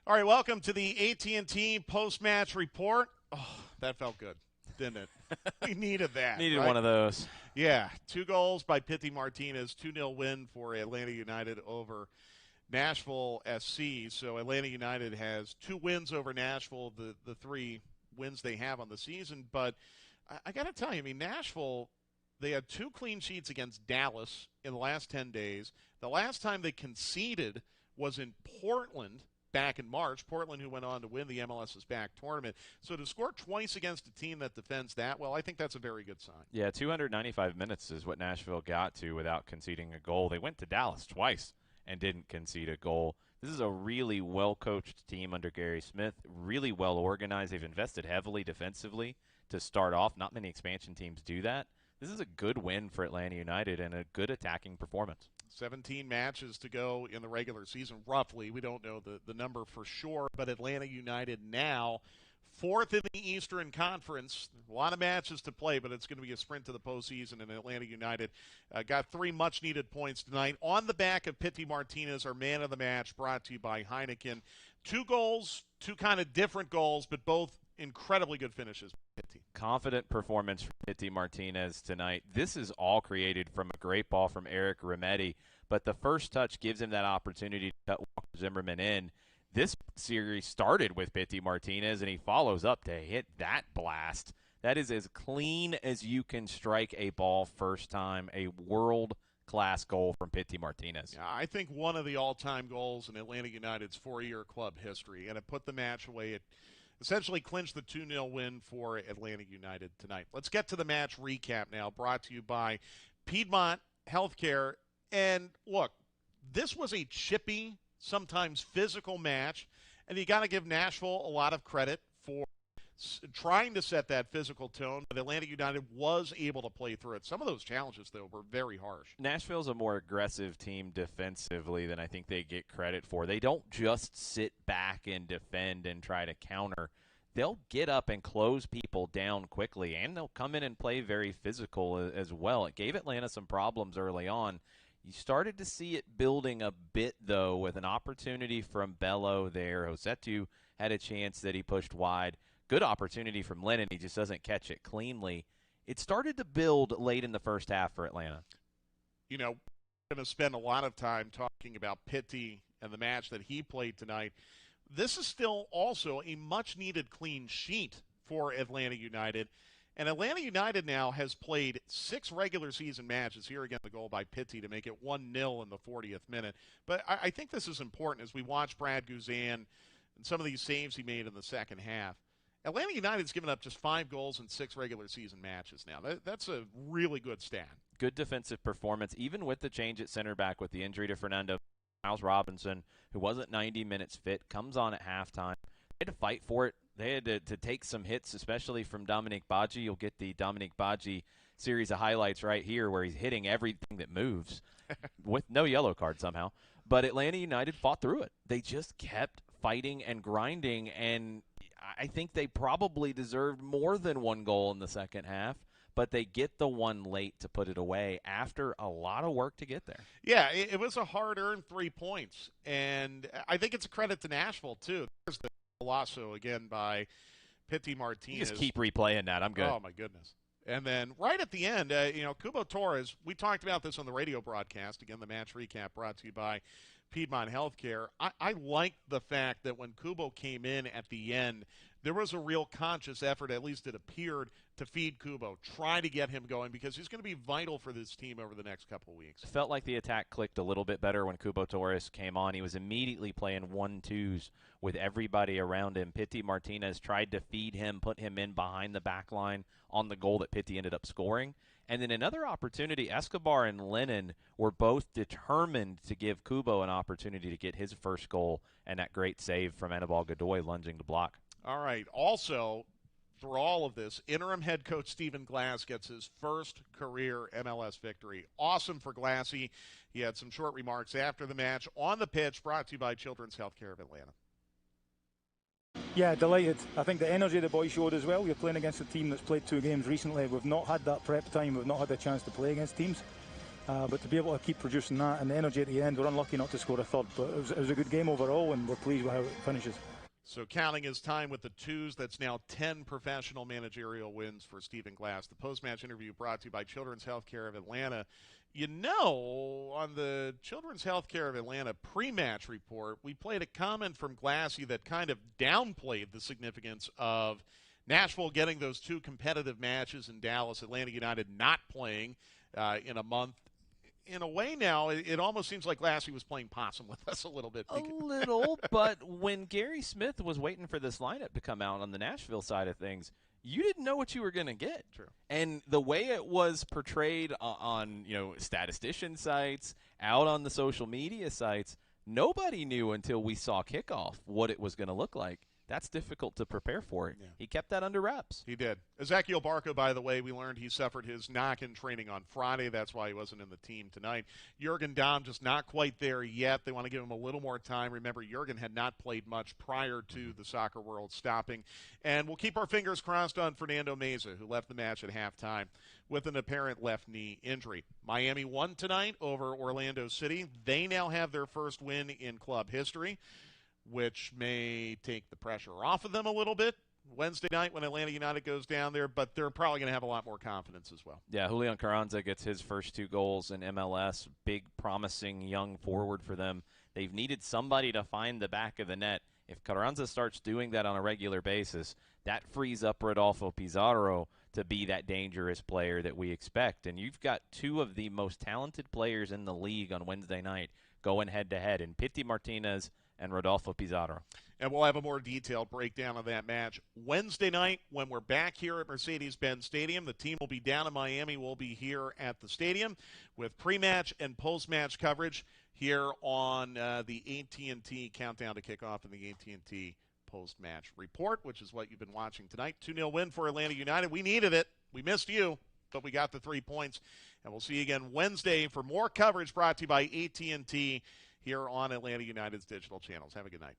All right, welcome to the AT&T post-match report. Oh, that felt good, didn't it? We needed that. Needed right? one of those. Yeah, 2 goals by Pity Martinez, 2-0 win for Atlanta United over Nashville SC. So Atlanta United has 2 wins over Nashville, the 3 wins they have on the season. But I got to tell you, I mean, Nashville, they had 2 clean sheets against Dallas in the last 10 days. The last time they conceded was in Portland back in March. Portland, who went on to win the MLS's Back tournament. So to score twice against a team that defends that well, I think that's a very good sign. Yeah, 295 minutes is what Nashville got to without conceding a goal. They went to Dallas twice and didn't concede a goal. This is a really well-coached team under Gary Smith, really well-organized. They've invested heavily defensively to start off. Not many expansion teams do that. This is a good win for Atlanta United and a good attacking performance. 17 matches to go in the regular season, roughly. We don't know the number for sure, but Atlanta United now 4th in the Eastern Conference. A lot of matches to play, but it's going to be a sprint to the postseason, and Atlanta United got 3 much-needed points tonight. On the back of Pity Martinez, our man of the match, brought to you by Heineken. 2 goals, 2 kind of different goals, but both incredibly good finishes. Pity. Confident performance from Pity Martinez tonight. This is all created from a great ball from Eric Remedi, but the first touch gives him that opportunity to cut Walker Zimmerman in. This series started with Pity Martinez, and he follows up to hit that blast. That is as clean as you can strike a ball first time, a world-class goal from Pity Martinez. Yeah, I think one of the all-time goals in Atlanta United's 4-year club history, and it put the match away. It essentially clinched the 2-0 win for Atlanta United tonight. Let's get to the match recap now, brought to you by Piedmont Healthcare. And look, this was a chippy, sometimes physical match, and you got to give Nashville a lot of credit for trying to set that physical tone, but Atlanta United was able to play through it. Some of those challenges, though, were very harsh. Nashville's a more aggressive team defensively than I think they get credit for. They don't just sit back and defend and try to counter. They'll get up and close people down quickly, and they'll come in and play very physical as well. It gave Atlanta some problems early on. You started to see it building a bit, though, with an opportunity from Bello there. Josetu had a chance that he pushed wide. Good opportunity from Lennon. He just doesn't catch it cleanly. It started to build late in the first half for Atlanta. You know, we're going to spend a lot of time talking about Pity and the match that he played tonight. This is still also a much-needed clean sheet for Atlanta United. And Atlanta United now has played 6 regular season matches. Here again, the goal by Pity to make it 1-0 in the 40th minute. But I think this is important as we watch Brad Guzan and some of these saves he made in the second half. Atlanta United's given up just 5 goals in 6 regular season matches now. That's a really good stat. Good defensive performance, even with the change at center back with the injury to Fernando. Miles Robinson, who wasn't 90 minutes fit, comes on at halftime. They had to fight for it. They had to take some hits, especially from Dominic Badji. You'll get the Dominic Badji series of highlights right here where he's hitting everything that moves with no yellow card somehow. But Atlanta United fought through it. They just kept fighting and grinding, and I think they probably deserved more than 1 goal in the second half, but they get the one late to put it away after a lot of work to get there. Yeah, it was a hard-earned 3 points, and I think it's a credit to Nashville, too. There's the Golasso again by Pity Martinez. You just keep replaying that. I'm good. Oh, my goodness. And then right at the end, Kubo Torres, we talked about this on the radio broadcast. Again, the match recap brought to you by Piedmont Healthcare. I liked the fact that when Kubo came in at the end, there was a real conscious effort, at least it appeared, to feed Kubo, try to get him going, because he's going to be vital for this team over the next couple of weeks. Felt like the attack clicked a little bit better when Kubo Torres came on. He was immediately playing 1-2s with everybody around him. Pity Martinez tried to feed him, put him in behind the back line on the goal that Pity ended up scoring. And then another opportunity, Escobar and Lennon were both determined to give Kubo an opportunity to get his first goal, and that great save from Anibal Godoy lunging to block. All right. Also, through all of this, interim head coach Stephen Glass gets his first career MLS victory. Awesome for Glassy. He had some short remarks after the match on the pitch, brought to you by Children's Healthcare of Atlanta. Yeah, delighted. I think the energy the boys showed as well. We're playing against a team that's played 2 games recently. We've not had that prep time. We've not had a chance to play against teams. But to be able to keep producing that and the energy at the end, we're unlucky not to score a third. But it was a good game overall, and we're pleased with how it finishes. So counting his time with the twos, that's now 10 professional managerial wins for Stephen Glass. The post-match interview brought to you by Children's Healthcare of Atlanta. You know, on the Children's Healthcare of Atlanta pre-match report, we played a comment from Glassy that kind of downplayed the significance of Nashville getting those two competitive matches in Dallas, Atlanta United not playing in a month. In a way now, it almost seems like Glassy was playing possum with us a little bit. A little, but when Gary Smith was waiting for this lineup to come out on the Nashville side of things, you didn't know what you were going to get. True. And the way it was portrayed on, statistician sites, out on the social media sites, nobody knew until we saw kickoff what it was going to look like. That's difficult to prepare for it. Yeah. He kept that under wraps. He did. Ezequiel Barco, by the way, we learned he suffered his knock in training on Friday. That's why he wasn't in the team tonight. Jurgen Damm just not quite there yet. They want to give him a little more time. Remember, Jurgen had not played much prior to the soccer world stopping. And we'll keep our fingers crossed on Fernando Meza, who left the match at halftime with an apparent left knee injury. Miami won tonight over Orlando City. They now have their first win in club history, which may take the pressure off of them a little bit Wednesday night when Atlanta United goes down there, but they're probably going to have a lot more confidence as well. Yeah, Julian Carranza gets his first 2 goals in MLS. Big, promising young forward for them. They've needed somebody to find the back of the net. If Carranza starts doing that on a regular basis, that frees up Rodolfo Pizarro to be that dangerous player that we expect. And you've got 2 of the most talented players in the league on Wednesday night going head-to-head in Pity Martinez and Rodolfo Pizarro. And we'll have a more detailed breakdown of that match Wednesday night when we're back here at Mercedes-Benz Stadium. The team will be down in Miami. We'll be here at the stadium with pre-match and post-match coverage here on the AT&T Countdown to Kickoff and the AT&T Post-Match Report, which is what you've been watching tonight. 2-0 win for Atlanta United. We needed it. We missed you, but we got the 3 points. And we'll see you again Wednesday for more coverage brought to you by AT&T here on Atlanta United's digital channels. Have a good night.